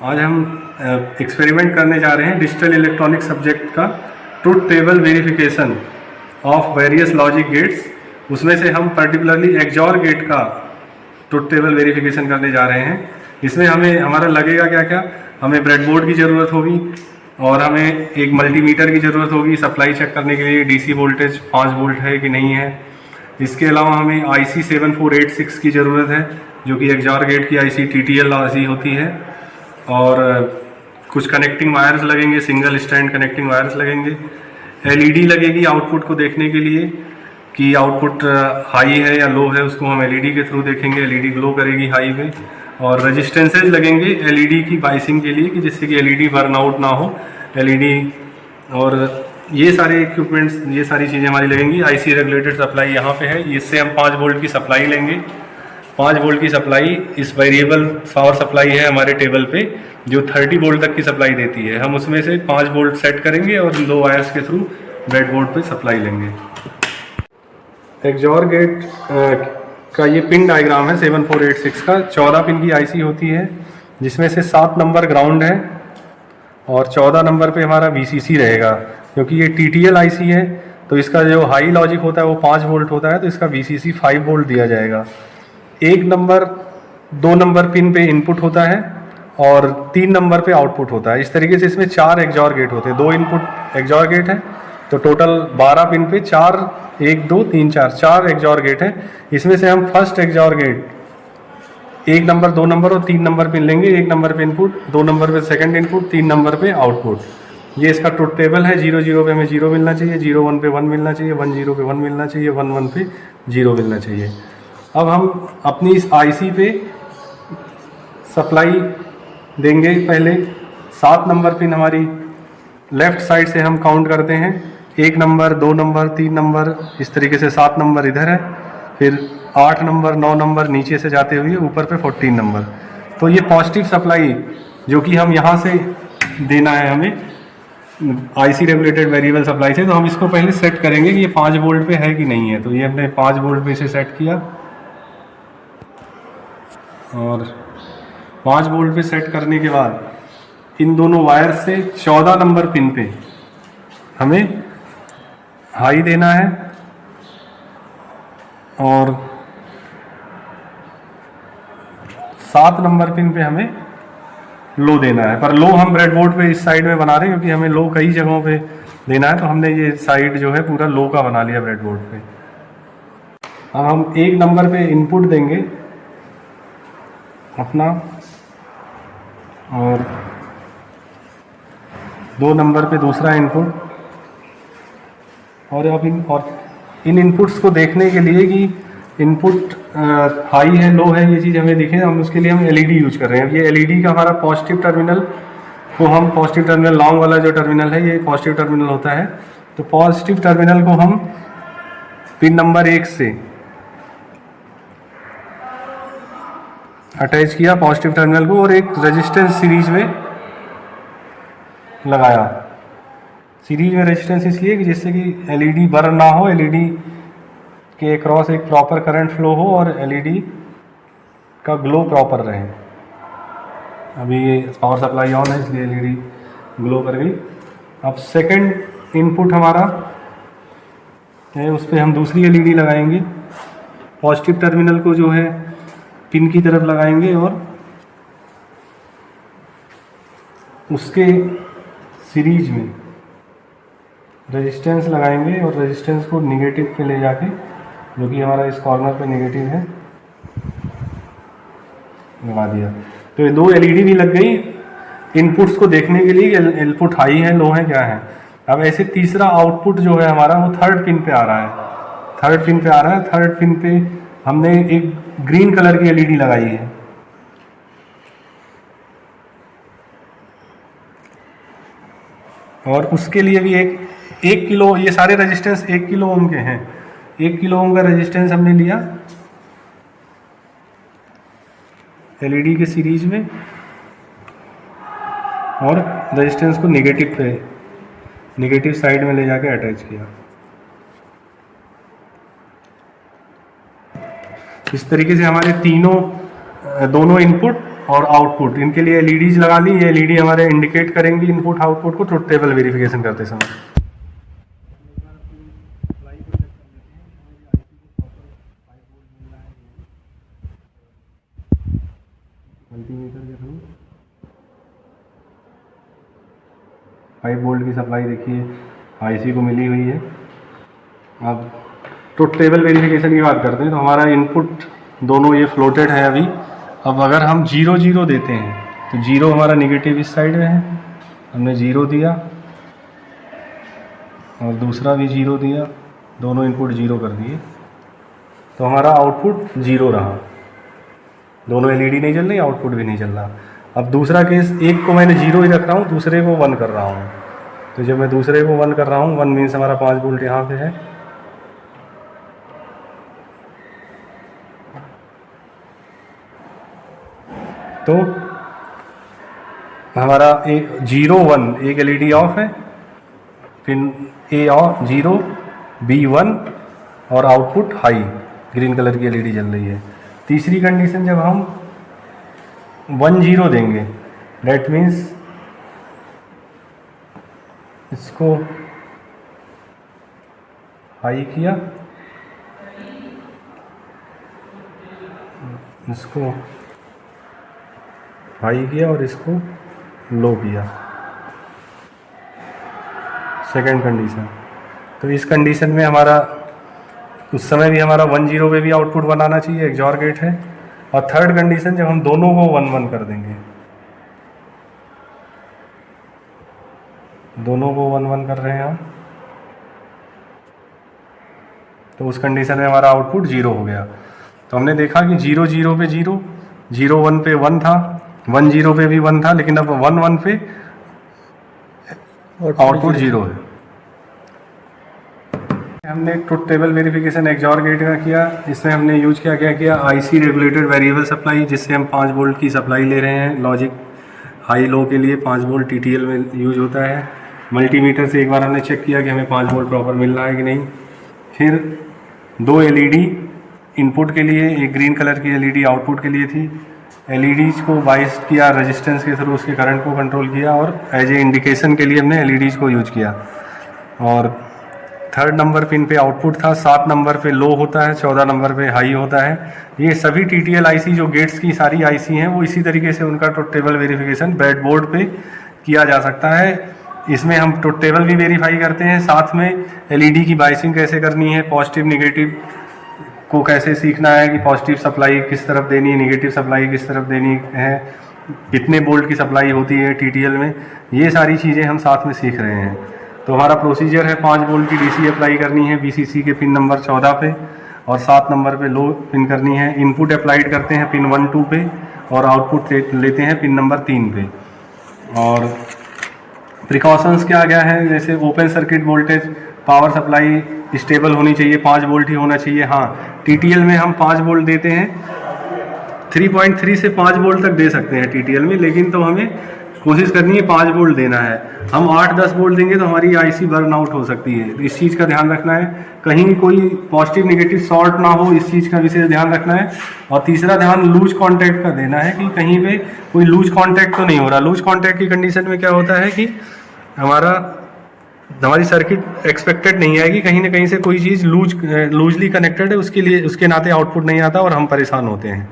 आज हम एक्सपेरिमेंट करने जा रहे हैं डिजिटल इलेक्ट्रॉनिक सब्जेक्ट का truth table verification of various logic gates. उसमें से हम पर्टिकुलरली एक्सॉर गेट का ट्रुथ टेबल वेरिफिकेशन करने जा रहे हैं। इसमें हमें हमारा लगेगा क्या क्या, हमें ब्रेडबोर्ड की ज़रूरत होगी और हमें एक मल्टीमीटर की ज़रूरत होगी सप्लाई चेक करने के लिए डीसी वोल्टेज 5 वोल्ट है कि नहीं है। इसके अलावा हमें IC 7486 की ज़रूरत है जो कि एक्सॉर गेट की IC TTL IC होती है। और कुछ कनेक्टिंग वायर्स लगेंगे, सिंगल स्टैंड कनेक्टिंग वायर्स लगेंगे। LED लगेगी आउटपुट को देखने के लिए कि आउटपुट हाई है या लो है, उसको हम LED के थ्रू देखेंगे। LED ग्लो करेगी हाई पे। और रजिस्टेंसेज लगेंगे LED की बाइसिंग के लिए कि जिससे कि LED बर्न आउट ना हो LED। और ये सारे इक्विपमेंट्स, ये सारी चीज़ें हमारी लगेंगी। IC रेगुलेटेड सप्लाई यहाँ पे है, इससे हम 5 वोल्ट की सप्लाई लेंगे। 5 वोल्ट की सप्लाई इस वेरिएबल पावर सप्लाई है हमारे टेबल पे जो 30 वोल्ट तक की सप्लाई देती है। हम उसमें से 5 वोल्ट सेट करेंगे और 2 वायर्स के थ्रू ब्रेडबोर्ड पे सप्लाई लेंगे। एक्सॉर गेट का ये पिन डायग्राम है 7486 का। 14 पिन की IC होती है जिसमें से 7 नंबर ग्राउंड है और 14 नंबर पे हमारा VCC रहेगा। क्योंकि ये TTL IC है तो इसका जो हाई लॉजिक होता है वो 5 वोल्ट होता है, तो इसका VCC 5 वोल्ट दिया जाएगा। 1 नंबर 2 नंबर पिन पे इनपुट होता है और 3 नंबर पे आउटपुट होता है। इस तरीके से इसमें 4 एक्सॉर गेट होते हैं। 2 इनपुट एक्सॉर गेट है तो टोटल 12 पिन पे 4 1 2 3 4 एक्सॉर गेट है। इसमें से हम first XOR gate 1 number 2 number और 3 नंबर पिन लेंगे। 1 नंबर पे इनपुट, 2 नंबर पे सेकंड इनपुट, 3 नंबर पे आउटपुट। ये इसका ट्रुथ टेबल है। 0 0 पे हमें 0 मिलना चाहिए, 0 1 पे 1 मिलना चाहिए, 1 0 पे 1 मिलना चाहिए, 1 1 पे 0 मिलना चाहिए। अब हम अपनी इस IC पे सप्लाई देंगे। पहले 7 नंबर पिन हमारी लेफ़्ट साइड से हम काउंट करते हैं। 1 नंबर 2 नंबर 3 नंबर, इस तरीके से 7 नंबर इधर है। फिर 8 नंबर 9 नंबर नीचे से जाते हुए ऊपर पे 14 नंबर। तो ये पॉजिटिव सप्लाई जो कि हम यहाँ से देना है हमें IC रेगुलेटेड वेरिएबल सप्लाई से, तो हम इसको पहले सेट करेंगे कि ये 5 वोल्ट पे है कि नहीं है। तो ये हमने 5 वोल्ट पे इसे सेट किया और 5 वोल्ट पे सेट करने के बाद इन दोनों वायर से 14 नंबर पिन पे हमें हाई देना है और 7 नंबर पिन पे हमें लो देना है। पर लो हम ब्रेडबोर्ड पे इस साइड में बना रहे हैं क्योंकि हमें लो कई जगहों पे देना है, तो हमने ये साइड जो है पूरा लो का बना लिया ब्रेडबोर्ड पे। अब हम 1 नंबर पे इनपुट देंगे अपना और 2 नंबर पे दूसरा इनपुट। और अब इन इनपुट्स को देखने के लिए कि इनपुट हाई है लो है ये चीज़ हमें दिखे, हम उसके लिए हम LED यूज कर रहे हैं। अब ये LED का हमारा पॉजिटिव टर्मिनल को हम पॉजिटिव टर्मिनल लॉन्ग वाला जो टर्मिनल है ये पॉजिटिव टर्मिनल होता है। तो पॉजिटिव टर्मिनल को हम पिन नंबर 1 से अटैच किया पॉजिटिव टर्मिनल को और एक रेजिस्टेंस सीरीज में लगाया। सीरीज में रेजिस्टेंस इसलिए कि जिससे कि LED बर्न ना हो, LED के अक्रॉस एक प्रॉपर करंट फ्लो हो और LED का ग्लो प्रॉपर रहे। अभी ये पावर सप्लाई ऑन है इसलिए LED ग्लो कर गई। अब सेकंड इनपुट हमारा है, उस पर हम दूसरी LED लगाएंगे। पॉजिटिव टर्मिनल को जो है पिन की तरफ लगाएंगे और उसके सीरीज में रेजिस्टेंस लगाएंगे और रेजिस्टेंस को निगेटिव पे ले जाके, जो कि हमारा इस कॉर्नर पे नेगेटिव है, लगा दिया। तो ये 2 LED भी लग गई इनपुट्स को देखने के लिए इनपुट हाई है लो है क्या है। अब ऐसे तीसरा आउटपुट जो है हमारा वो 3rd पिन पे आ रहा है। 3rd पिन पे आ रहा है। 3rd पिन पे हमने एक ग्रीन कलर की LED लगाई है। और उसके लिए भी 1 किलो, ये सारे रेजिस्टेंस 1 किलो ओम के हैं। 1 किलो ओम का रेजिस्टेंस हमने लिया LED के सीरीज में और रेजिस्टेंस को नेगेटिव साइड में ले जाके अटैच किया। इस तरीके से हमारे दोनों इनपुट और आउटपुट, इनके लिए एलईडीज लगा ली। ये एलईडी हमारे इंडिकेट करेंगी इनपुट आउटपुट को ट्रुथ टेबल वेरिफिकेशन करते समय। मल्टीमीटर के थ्रू 5 वोल्ट की सप्लाई देखिए आईसी को मिली हुई है। अब ट्रुथ टेबल वेरिफिकेशन की बात करते हैं तो हमारा इनपुट दोनों ये फ्लोटेड है अभी। अब अगर हम 0 0 देते हैं तो 0 हमारा निगेटिव इस साइड में है, हमने 0 दिया और दूसरा भी 0 दिया, दोनों इनपुट 0 कर दिए तो हमारा आउटपुट 0 रहा। दोनों एलईडी नहीं जल रही, आउटपुट भी नहीं चल रहा। अब दूसरा केस, एक को मैंने 0 ही रख रहा हूँ, दूसरे को 1 कर रहा हूँ। तो जब मैं दूसरे को 1 कर रहा हूँ, 1 मीन्स हमारा 5 वोल्ट यहाँ पे है। तो हमारा 0 1 एक एलईडी ऑफ है, फिर ए ऑफ 0 बी 1 और आउटपुट हाई ग्रीन कलर की एलईडी जल रही है। तीसरी कंडीशन जब हम 1 0 देंगे, डेट मीन्स इसको हाई किया, इसको हाई किया और इसको लो किया, सेकेंड कंडीशन। तो इस कंडीशन में हमारा उस समय भी हमारा 1 0 पे भी आउटपुट बनाना चाहिए, एक्सॉर गेट है। और थर्ड कंडीशन जब हम दोनों को 1 1 कर देंगे, दोनों को 1 1 कर रहे हैं हम, तो उस कंडीशन में हमारा आउटपुट 0 हो गया। तो हमने देखा कि 0 0 पे 0, 0 1 पे 1 था, 1 0 पे भी 1 था, लेकिन अब 1 1 पे आउटपुट 0 है। हमने truth table verification XOR gate का किया। इसमें हमने यूज क्या किया, आईसी रेगुलेटेड वेरिएबल सप्लाई, जिससे हम 5 वोल्ट की सप्लाई ले रहे हैं। लॉजिक हाई लो के लिए 5 वोल्ट टीटीएल में यूज होता है। मल्टीमीटर से एक बार हमने चेक किया कि हमें 5 वोल्ट प्रॉपर मिल रहा है कि नहीं। फिर 2 एलईडी इनपुट के लिए, एक ग्रीन कलर की एलईडी आउटपुट के लिए थी। एलईडीज़ को बाइस किया रेजिस्टेंस के थ्रू, उसके करंट को कंट्रोल किया और एज ए इंडिकेशन के लिए हमने एलईडीज़ को यूज किया। और 3rd नंबर पिन पे आउटपुट था, 7 नंबर पे लो होता है, 14 नंबर पे हाई होता है। ये सभी टीटीएल आईसी जो गेट्स की सारी आईसी हैं, वो इसी तरीके से उनका ट्रुथ टेबल वेरिफिकेशन ब्रेडबोर्ड पे किया जा सकता है। इसमें हम ट्रुथ टेबल भी वेरीफाई करते हैं, साथ में एलईडी की बाइसिंग कैसे करनी है, पॉजिटिव निगेटिव को कैसे सीखना है कि पॉजिटिव सप्लाई किस तरफ देनी है, निगेटिव सप्लाई किस तरफ देनी है, कितने वोल्ट की सप्लाई होती है टीटीएल में, ये सारी चीज़ें हम साथ में सीख रहे हैं। तो हमारा प्रोसीजर है 5 वोल्ट की डीसी अप्लाई करनी है बीसीसी के पिन नंबर 14 पे और 7 नंबर पे लो पिन करनी है। इनपुट अप्लाइड करते हैं पिन 1 2 पे और आउटपुट लेते हैं पिन नंबर 3 पे। और प्रिकॉशंस क्या क्या है, जैसे open circuit voltage, power supply stable होनी चाहिए, 5 वोल्ट ही होना चाहिए। हाँ, टीटीएल में हम 5 वोल्ट देते हैं, 3.3 से 5 वोल्ट तक दे सकते हैं टीटीएल में, लेकिन तो हमें कोशिश करनी है 5 वोल्ट देना है। हम 8-10 वोल्ट देंगे तो हमारी आईसी बर्न आउट हो सकती है, तो इस चीज़ का ध्यान रखना है। कहीं कोई पॉजिटिव निगेटिव शॉर्ट ना हो, इस चीज़ का विशेष ध्यान रखना है। और तीसरा ध्यान लूज कॉन्टैक्ट का देना है कि कहीं पे कोई लूज कॉन्टैक्ट तो नहीं हो रहा। लूज कॉन्टैक्ट की कंडीशन में क्या होता है कि हमारी सर्किट एक्सपेक्टेड नहीं आएगी, कहीं ना कहीं से कोई चीज़ लूजली कनेक्टेड है, उसके लिए उसके नाते आउटपुट नहीं आता और हम परेशान होते हैं।